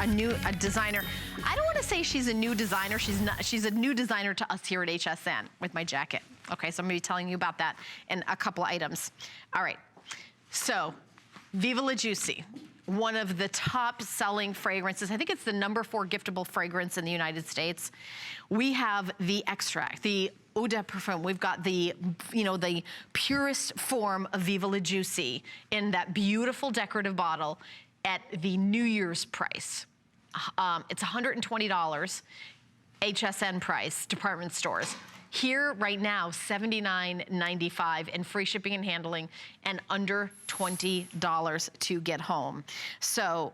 a designer. I don't want to say she's a new designer. She's not. She's a new designer to us here at HSN with my jacket. Okay, so I'm going to be telling you about that in a couple items. All right, so Viva La Juicy, one of the top selling fragrances. I think it's the #4 giftable fragrance in the United States. We have the extract, the Eau de Parfum. We've got the, you know, the purest form of Viva La Juicy in that beautiful decorative bottle at the New Year's price. It's $120, HSN price, department stores. Here right now, $79.95 and free shipping and handling, and under $20 to get home. So,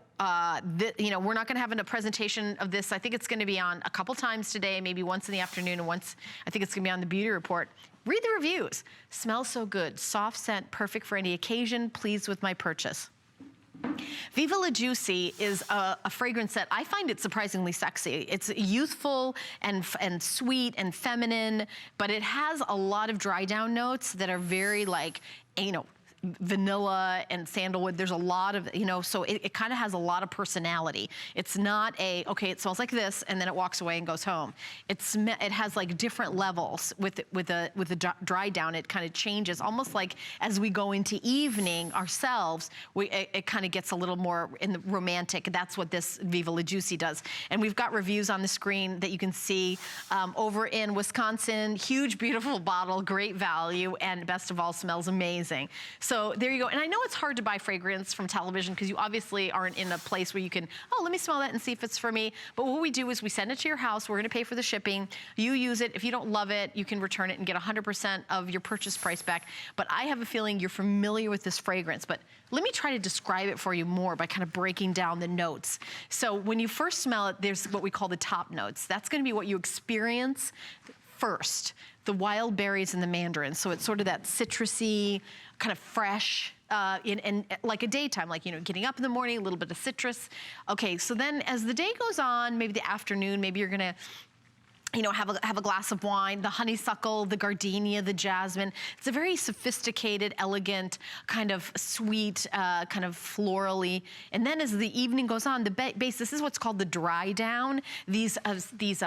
you know, we're not gonna have a presentation of this. I think it's gonna be on a couple times today, maybe once in the afternoon and once, I think it's gonna be on the beauty report. Read the reviews. Smells so good, soft scent, perfect for any occasion, pleased with my purchase. Viva La Juicy is a fragrance that I find it surprisingly sexy. It's youthful and sweet and feminine, but it has a lot of dry down notes that are very like, you know, vanilla and sandalwood. There's a lot of, you know, so it kind of has a lot of personality. It's not a, okay, it smells like this, and then it walks away and goes home. It has like different levels with the dry down. It kind of changes, almost like as we go into evening ourselves, it kind of gets a little more in the romantic. That's what this Viva La Juicy does. And we've got reviews on the screen that you can see over in Wisconsin. Huge, beautiful bottle, great value, and best of all, smells amazing. So there you go. And I know it's hard to buy fragrance from television because you obviously aren't in a place where you can, oh, let me smell that and see if it's for me. But what we do is we send it to your house. We're going to pay for the shipping. You use it. If you don't love it, you can return it and get 100% of your purchase price back. But I have a feeling you're familiar with this fragrance. But let me try to describe it for you more by kind of breaking down the notes. So when you first smell it, there's what we call the top notes. That's going to be what you experience first. The wild berries and the mandarin. So it's sort of that citrusy, kind of fresh, in like a daytime, like, you know, getting up in the morning, a little bit of citrus. Okay, so then as the day goes on, maybe the afternoon, maybe you're gonna, you know, have a glass of wine, the honeysuckle, the gardenia, the jasmine. It's a very sophisticated, elegant, kind of sweet, kind of florally. And then as the evening goes on, the base, this is what's called the dry down. These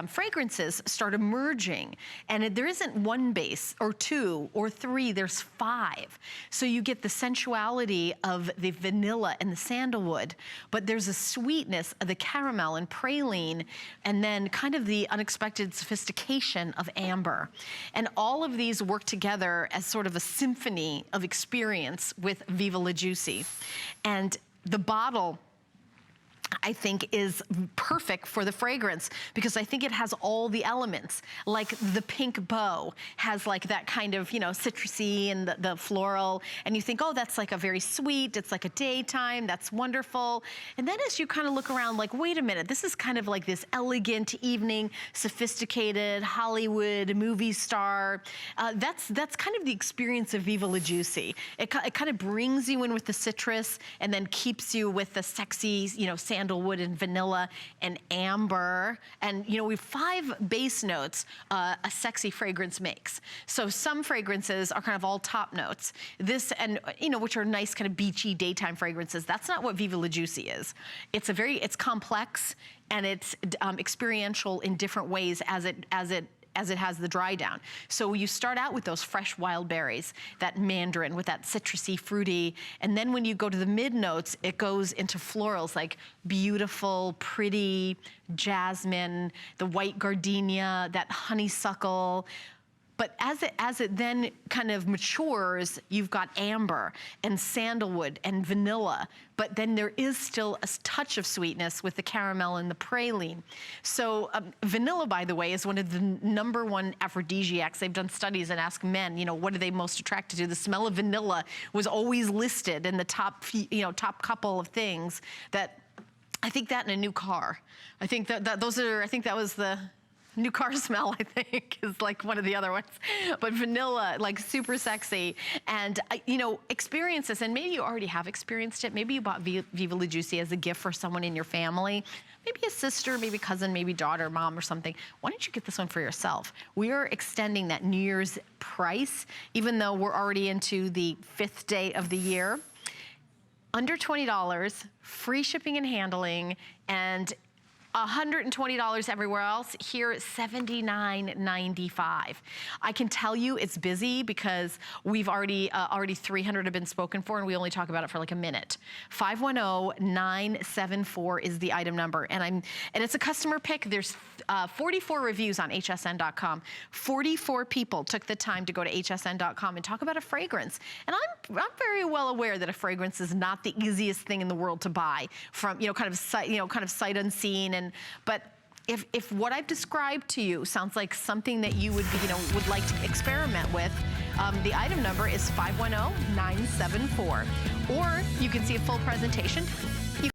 fragrances start emerging. And there isn't one base or two or three, there's 5. So you get the sensuality of the vanilla and the sandalwood, but there's a sweetness of the caramel and praline, and then kind of the unexpected sophistication of amber. And all of these work together as sort of a symphony of experience with Viva La Juicy. And the bottle, I think, is perfect for the fragrance because I think it has all the elements. Like the pink bow has like that kind of, you know, citrusy and the floral, and you think, oh, that's like a very sweet, it's like a daytime, that's wonderful. And then as you kind of look around, like, wait a minute, this is kind of like this elegant evening, sophisticated Hollywood movie star. That's kind of the experience of Viva La Juicy. It kind of brings you in with the citrus and then keeps you with the sexy, you know, sandalwood and vanilla and amber. And, you know, we have 5 base notes a sexy fragrance makes. So some fragrances are kind of all top notes. This, and, you know, which are nice kind of beachy daytime fragrances. That's not what Viva La Juicy is. It's complex and it's experiential in different ways as it has the dry down. So you start out with those fresh wild berries, that mandarin with that citrusy, fruity, and then when you go to the mid notes, it goes into florals like beautiful, pretty jasmine, the white gardenia, that honeysuckle. But as it then kind of matures, you've got amber and sandalwood and vanilla, but then there is still a touch of sweetness with the caramel and the praline. So vanilla, by the way, is one of the #1 aphrodisiacs. They've done studies and asked men, you know, what are they most attracted to? The smell of vanilla was always listed in the top, you know, top couple of things that, I think that in a new car. I think that was the new car smell, I think, is like one of the other ones. But vanilla, like super sexy. And, you know, experience this, and maybe you already have experienced it. Maybe you bought Viva La Juicy as a gift for someone in your family. Maybe a sister, maybe cousin, maybe daughter, mom or something. Why don't you get this one for yourself? We are extending that New Year's price, even though we're already into the 5th day of the year. under $20, free shipping and handling, and $120 everywhere else. Here, $79.95. I can tell you it's busy because we've already 300 have been spoken for, and we only talk about it for like a minute. 510974 is the item number, and it's a customer pick. There's 44 reviews on hsn.com. 44 people took the time to go to hsn.com and talk about a fragrance. And I'm very well aware that a fragrance is not the easiest thing in the world to buy from, kind of sight unseen. But if what I've described to you sounds like something that you would be, would like to experiment with, the item number is 510974. Or you can see a full presentation